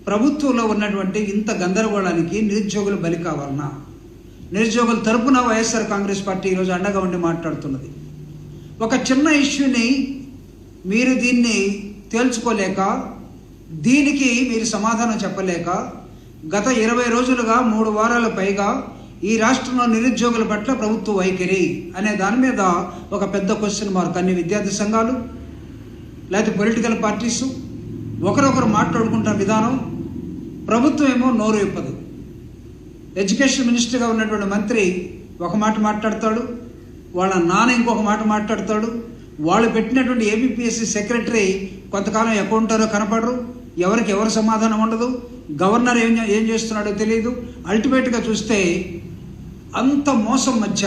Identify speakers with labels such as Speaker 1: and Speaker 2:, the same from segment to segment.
Speaker 1: ప్రభుత్వంలో ఉన్నటువంటి ఇంత గందరగోళానికి నిరుద్యోగులు బలి కావాలన్నా? నిరుద్యోగుల తరపున వైఎస్ఆర్ కాంగ్రెస్ పార్టీ ఈరోజు అండగా ఉండి మాట్లాడుతున్నది. ఒక చిన్న ఇష్యూని మీరు దీన్ని తేల్చుకోలేక, దీనికి మీరు సమాధానం చెప్పలేక, గత 20 రోజులుగా 3 వారాల పైగా ఈ రాష్ట్రంలో నిరుద్యోగుల పట్ల ప్రభుత్వ వైఖరి అనే దాని మీద ఒక పెద్ద క్వశ్చన్ మార్క్. అన్ని విద్యార్థి సంఘాలు లేకపోతే పొలిటికల్ పార్టీస్ ఒకరొకరు మాట్లాడుకుంటున్న విధానం, ప్రభుత్వం ఏమో నోరు ఇప్పదు. ఎడ్యుకేషన్ మినిస్టర్గా ఉన్నటువంటి మంత్రి ఒక మాట మాట్లాడతాడు, వాళ్ళ నాన్న ఇంకొక మాట మాట్లాడతాడు, వాళ్ళు పెట్టినటువంటి ఏబిపిఎస్సి సెక్రటరీ కొంతకాలం అకౌంటారో కనపడరు, ఎవరికి ఎవరు సమాధానం ఉండదు, గవర్నర్ ఏం చేస్తున్నాడో తెలియదు. అల్టిమేట్గా చూస్తే అంత మోసం మధ్య,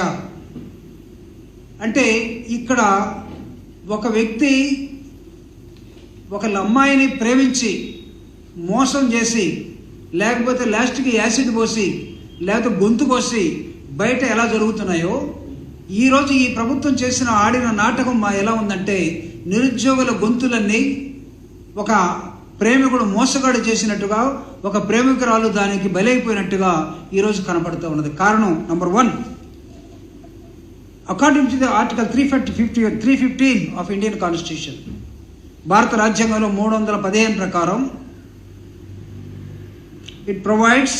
Speaker 1: అంటే ఇక్కడ ఒక వ్యక్తి ఒక అమ్మాయిని ప్రేమించి మోసం చేసి, లేకపోతే లాస్ట్కి యాసిడ్ పోసి, లేకపోతే గొంతు కోసి బయట ఎలా జరుగుతున్నాయో, ఈరోజు ఈ ప్రభుత్వం ఆడిన నాటకం ఎలా ఉందంటే, నిరుద్యోగుల గొంతులన్నీ ఒక ప్రేమికుడు మోసగాడు చేసినట్టుగా, ఒక ప్రేమికురాలు దానికి బలైపోయినట్టుగా ఈరోజు కనపడుతూ ఉన్నది. కారణం number 1, according to the article 315 of Indian constitution, భారత రాజ్యాంగంలో 315 ప్రకారం it provides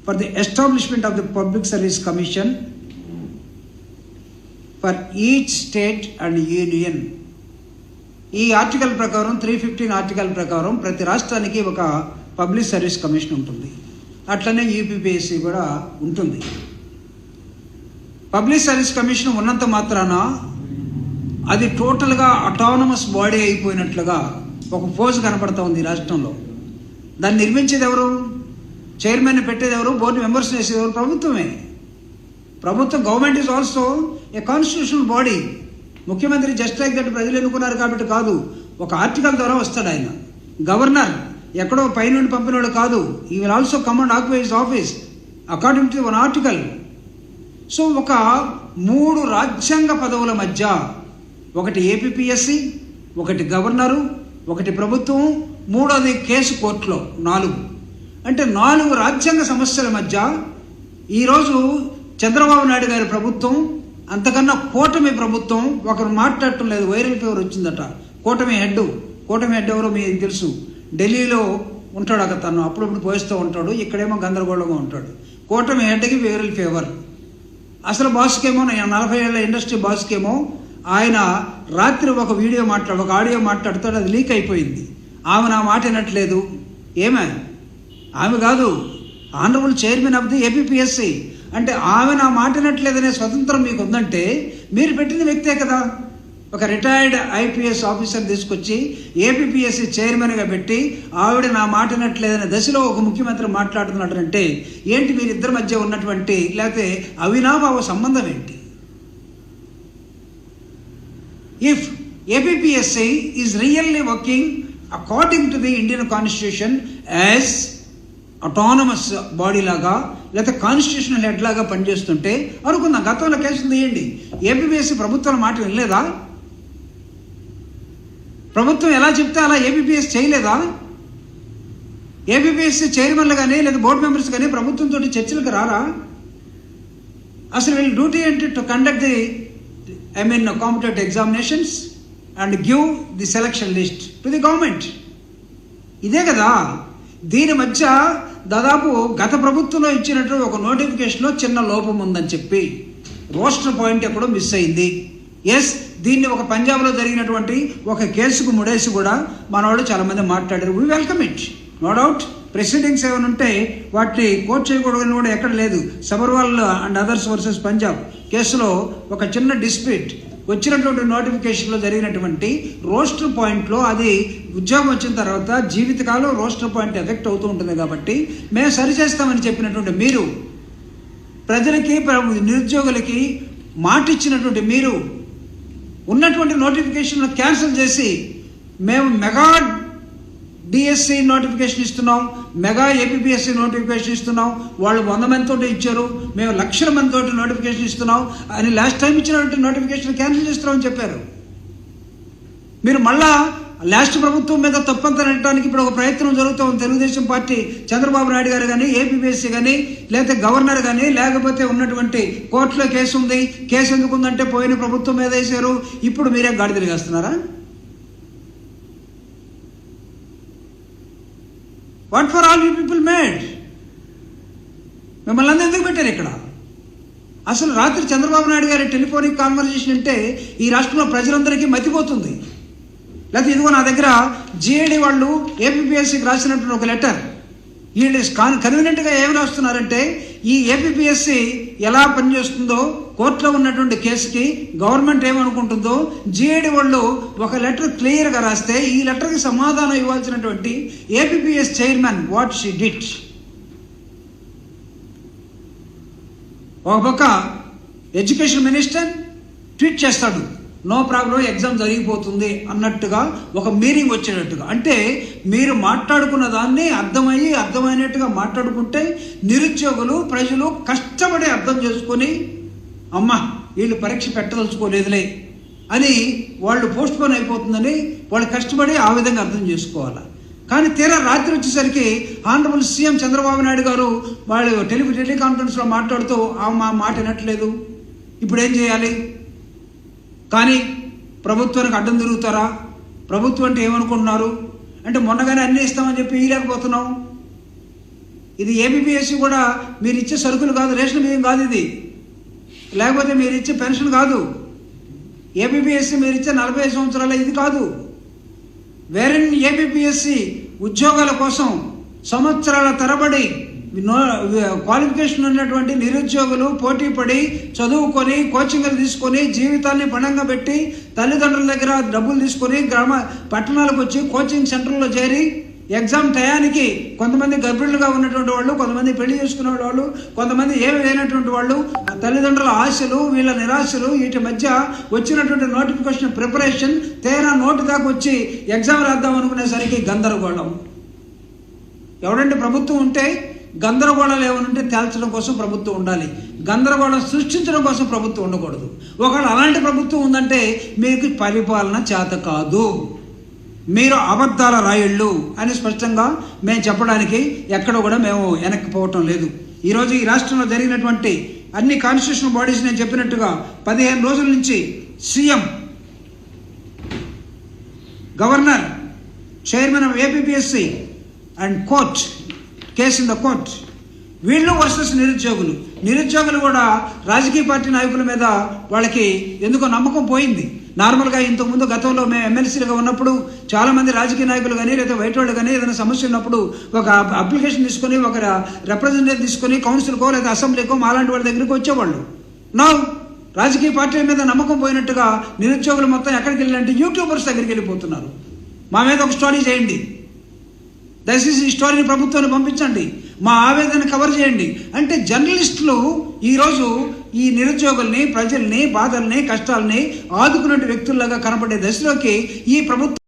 Speaker 1: for the establishment of the public service commission for each state and union. ఈ ఆర్టికల్ ప్రకారం 315 ఆర్టికల్ ప్రకారం ప్రతి రాష్ట్రానికి ఒక పబ్లిక్ సర్వీస్ కమిషన్ ఉంటుంది. అట్లనే యూపీపీఎస్సీ కూడా ఉంటుంది. పబ్లిక్ సర్వీస్ కమిషన్ ఉన్నంత మాత్రాన అది టోటల్గా అటానమస్ బాడీ అయిపోయినట్లుగా ఒక పోజ్ కనపడతా ఉంది ఈ రాష్ట్రంలో. దాన్ని నిర్మించేది ఎవరు? చైర్మన్ పెట్టేది ఎవరు? బోర్డు మెంబర్స్ చేసేది ఎవరు? ప్రభుత్వమే. ప్రభుత్వం, government is also a constitutional body. ముఖ్యమంత్రి జస్ట్ లైక్ దట్ ప్రజలు ఎన్నుకున్నారు కాబట్టి కాదు, ఒక ఆర్టికల్ ద్వారా వస్తాడు ఆయన. గవర్నర్ ఎక్కడో పైనుండి పంపినవాడు కాదు. ఈ will also come and occupy his office according to one article. So ఒక 3 రాజ్యాంగ పదవుల మధ్య, ఒకటి ఏపీపీఎస్సి, ఒకటి గవర్నరు, ఒకటి ప్రభుత్వం, 3వది కేసు కోర్టులో, 4. అంటే 4 రాజ్యాంగ సమస్యల మధ్య ఈరోజు చంద్రబాబు నాయుడు గారి ప్రభుత్వం, అంతకన్నా కూటమి ప్రభుత్వం ఒకరు మాట్లాడటం లేదు. వైరల్ ఫీవర్ వచ్చిందట. కూటమి హెడ్ ఎవరో మీకు తెలుసు. ఢిల్లీలో ఉంటాడు అక్కడ, తను అప్పుడప్పుడు పోయిస్తూ ఉంటాడు, ఇక్కడేమో గందరగోళంగా ఉంటాడు. కూటమి హెడ్కి వైరల్ ఫీవర్. అసలు బాస్కేమో, 40 ఏళ్ళ ఇండస్ట్రీ బాస్కేమో, ఆయన రాత్రి ఒక ఆడియో మాట్లాడుతాడు, అది లీక్ అయిపోయింది. ఆమె నా మాట వినట్లేదు. ఆమె కాదు, honourable chairman of the APPSC. అంటే ఆమె నా మాట వినట్లేదనే స్వతంత్రం మీకు ఉందంటే మీరు పెట్టిన వ్యక్తే కదా. ఒక రిటైర్డ్ ఐపీఎస్ ఆఫీసర్ తీసుకొచ్చి ఏపీపీఎస్సి చైర్మన్గా పెట్టి ఆవిడ నా మాట వినట్లేదనే దశలో ఒక ముఖ్యమంత్రి మాట్లాడుతున్నాడు అంటే ఏంటి మీరిద్దరి మధ్య ఉన్నటువంటి, లేకపోతే అవినాభావ సంబంధం ఏంటి? If APPSC is really working according to the Indian constitution as autonomous body లాగా, లేకపోతే కాన్స్టిట్యూషనల్ హెడ్ లాగా పనిచేస్తుంటే అనుకుందాం. గతంలో కేసులు తీయండి. ఏపీపీఎస్సీ ప్రభుత్వాల మాట వినలేదా? ప్రభుత్వం ఎలా చెప్తే అలా ఏపీపీఎస్సీ చేయలేదా? ఏపీపీఎస్సీ చైర్మన్లు కానీ లేదా బోర్డు మెంబర్స్ కానీ ప్రభుత్వంతో చర్చలకు రారా? అసలు వీళ్ళ డ్యూటీ ఏంటి? To conduct the competitive examinations and give the selection list to the government. ఇదే కదా. దీని మధ్య దాదాపు గత ప్రభుత్వంలో ఇచ్చినట్టు ఒక నోటిఫికేషన్లో చిన్న లోపం ఉందని చెప్పి రోస్టర్ పాయింట్ ఎక్కడో మిస్ అయింది. దీన్ని ఒక పంజాబ్లో జరిగినటువంటి ఒక కేసుకు ముడేసి కూడా మనవాళ్ళు చాలామంది మాట్లాడారు. We welcome it, no doubt. Presidents ఏమైనా ఉంటే వాటిని కోర్టు చేయకూడదని కూడా ఎక్కడ లేదు. Sabharwal and others versus Punjab కేసులో ఒక చిన్న డిస్ప్యూట్ వచ్చినటువంటి నోటిఫికేషన్లో జరిగినటువంటి రోస్టర్ పాయింట్లో, అది ఉద్యోగం వచ్చిన తర్వాత జీవితకాలం రోస్టర్ పాయింట్ ఎఫెక్ట్ అవుతూ ఉంటుంది కాబట్టి మేము సరిచేస్తామని చెప్పినటువంటి మీరు, ప్రజలకి నిరుద్యోగులకి మాట ఇచ్చినటువంటి మీరు ఉన్నటువంటి నోటిఫికేషన్ క్యాన్సిల్ చేసి మేము మెగా డిఎస్సి నోటిఫికేషన్ ఇస్తున్నాం, మెగా ఏపీపీఎస్సి నోటిఫికేషన్ ఇస్తున్నాం, వాళ్ళు 100 మందితో ఇచ్చారు, మేము లక్షల మందితో నోటిఫికేషన్ ఇస్తున్నాం అని లాస్ట్ టైం ఇచ్చినటువంటి నోటిఫికేషన్ క్యాన్సిల్ చేస్తున్నామని చెప్పారు. మీరు మళ్ళా లాస్ట్ ప్రభుత్వం మీద తప్పంతా నెట్టడానికి ఇప్పుడు ఒక ప్రయత్నం జరుగుతుంది. తెలుగుదేశం పార్టీ చంద్రబాబు నాయుడు గారు కానీ, ఏపీపీఎస్సీ కానీ, లేకపోతే గవర్నర్ కానీ, లేకపోతే ఉన్నటువంటి కోర్టులో కేసు ఉంది. కేసు ఎందుకు ఉందంటే పోయిన ప్రభుత్వం మీద వేశారు. ఇప్పుడు మీరే గాడి తిరిగేస్తున్నారా? What for all you people made? మిమ్మల్ని అందరూ ఎందుకు పెట్టారు ఇక్కడ? అసలు రాత్రి చంద్రబాబు నాయుడు గారి టెలిఫోనిక్ కాన్వర్జేషన్ అంటే ఈ రాష్ట్రంలో ప్రజలందరికీ మతిపోతుంది. లేకపోతే ఇదిగో నా దగ్గర జిఏడి వాళ్ళు ఏపీపీఎస్సీకి రాసినటువంటి ఒక లెటర్. వీళ్ళు కన్వీనియంట్గా ఏమి రాస్తున్నారంటే ఈ ఏపీపీఎస్సీ ఎలా పనిచేస్తుందో, కోర్టులో ఉన్నటువంటి కేసుకి గవర్నమెంట్ ఏమనుకుంటుందో జిఏడి వాళ్ళు ఒక లెటర్ క్లియర్గా రాస్తే ఈ లెటర్కి సమాధానం ఇవ్వాల్సినటువంటి APPS chairman what she did. ఒక పక్క ఎడ్యుకేషన్ మినిస్టర్ ట్వీట్ చేస్తాడు, నో ప్రాబ్లం, ఎగ్జామ్ జరిగిపోతుంది అన్నట్టుగా, ఒక మీనింగ్ వచ్చేటట్టుగా. అంటే మీరు మాట్లాడుకున్న దాన్ని అర్థమైనట్టుగా మాట్లాడుకుంటే నిరుద్యోగులు, ప్రజలు కష్టపడి అర్థం చేసుకొని అమ్మ వీళ్ళు పరీక్ష పెట్టదలుచుకోలేదులే అని వాళ్ళు పోస్ట్ పోన్ అయిపోతుందని వాళ్ళు కష్టపడి ఆ విధంగా అర్థం చేసుకోవాలి. కానీ తీరా రాత్రి వచ్చేసరికి ఆనరబుల్ సీఎం చంద్రబాబు నాయుడు గారు వాళ్ళు టెలికాన్ఫరెన్స్లో మాట్లాడుతూ మా మాట వినట్లేదు, ఇప్పుడు ఏం చేయాలి? కానీ ప్రభుత్వానికి అడ్డం తిరుగుతారా? ప్రభుత్వం అంటే ఏమనుకుంటున్నారు అంటే మొన్నగానే అన్నీ ఇస్తామని చెప్పి ఇవ్వలేకపోతున్నాం. ఇది ఏపీపీఎస్సీ కూడా మీరు ఇచ్చే సరుకులు కాదు, రేషన్ బియ్యం కాదు, ఇది లేకపోతే మీరు ఇచ్చే పెన్షన్ కాదు. ఏపీపీఎస్సీ మీరు ఇచ్చే 45 సంవత్సరాల ఇది కాదు. వేరే ఏపీపీఎస్సీ ఉద్యోగాల కోసం సంవత్సరాల తరబడి క్వాలిఫికేషన్ ఉన్నటువంటి నిరుద్యోగులు పోటీ పడి చదువుకొని కోచింగ్లు తీసుకొని జీవితాన్ని పణంగా పెట్టి తల్లిదండ్రుల దగ్గర డబ్బులు తీసుకొని పట్టణాలకు వచ్చి కోచింగ్ సెంటర్లో చేరి ఎగ్జామ్ టయానికి కొంతమంది గర్భిణులుగా ఉన్నటువంటి వాళ్ళు, కొంతమంది పెళ్లి చేసుకునే వాళ్ళు, కొంతమంది ఏమి లేనటువంటి వాళ్ళు, తల్లిదండ్రుల ఆశలు, వీళ్ళ నిరాశలు, వీటి మధ్య వచ్చినటువంటి నోటిఫికేషన్ ప్రిపరేషన్ తీరా నోటి దాకా వచ్చి ఎగ్జామ్ రాద్దాం అనుకునేసరికి గందరగోళం. ఎవడంటే ప్రభుత్వం ఉంటే గందరగోళాలు ఏమనుంటే తేల్చడం కోసం ప్రభుత్వం ఉండాలి, గందరగోళం సృష్టించడం కోసం ప్రభుత్వం ఉండకూడదు. ఒకవేళ అలాంటి ప్రభుత్వం ఉందంటే మీకు పరిపాలన చేత కాదు, మీరు అబద్ధాల రాయుళ్ళు అని స్పష్టంగా మేము చెప్పడానికి ఎక్కడ కూడా మేము వెనక్కి పోవటం లేదు. ఈరోజు ఈ రాష్ట్రంలో జరిగినటువంటి అన్ని కాన్స్టిట్యూషనల్ బాడీస్ నేను చెప్పినట్టుగా 15 రోజుల నుంచి CM, governor, chairman of APPSC and court, case in the court, వీళ్ళు వర్సెస్ నిరుద్యోగులు కూడా రాజకీయ పార్టీ నాయకుల మీద వాళ్ళకి ఎందుకో నమ్మకం పోయింది. నార్మల్గా ఇంతకుముందు గతంలో మేము ఎమ్మెల్సీలుగా ఉన్నప్పుడు చాలామంది రాజకీయ నాయకులు కానీ లేదా బయట వాళ్ళు కానీ ఏదైనా సమస్య ఉన్నప్పుడు ఒక అప్లికేషన్ తీసుకొని, ఒక రిప్రజెంటేటివ్ తీసుకొని కౌన్సిల్కో లేదా అసెంబ్లీకో మాలాంటి వాళ్ళ దగ్గరికి వచ్చేవాళ్ళు. నా రాజకీయ పార్టీల మీద నమ్మకం పోయినట్టుగా నిరుద్యోగులు మొత్తం ఎక్కడికి వెళ్ళాలంటే యూట్యూబర్స్ దగ్గరికి వెళ్ళిపోతున్నారు. మా మీద ఒక స్టోరీ చేయండి, దయచేసి ఈ స్టోరీని ప్రభుత్వాన్ని పంపించండి, మా ఆవేదన కవర్ చేయండి అంటే జర్నలిస్టులు ఈరోజు ఈ నిరుద్యోగుల్ని, ప్రజల్ని, బాధల్ని, కష్టాలని ఆదుకునే వ్యక్తుల్లాగా కనపడే దశలోకి ఈ ప్రభుత్వం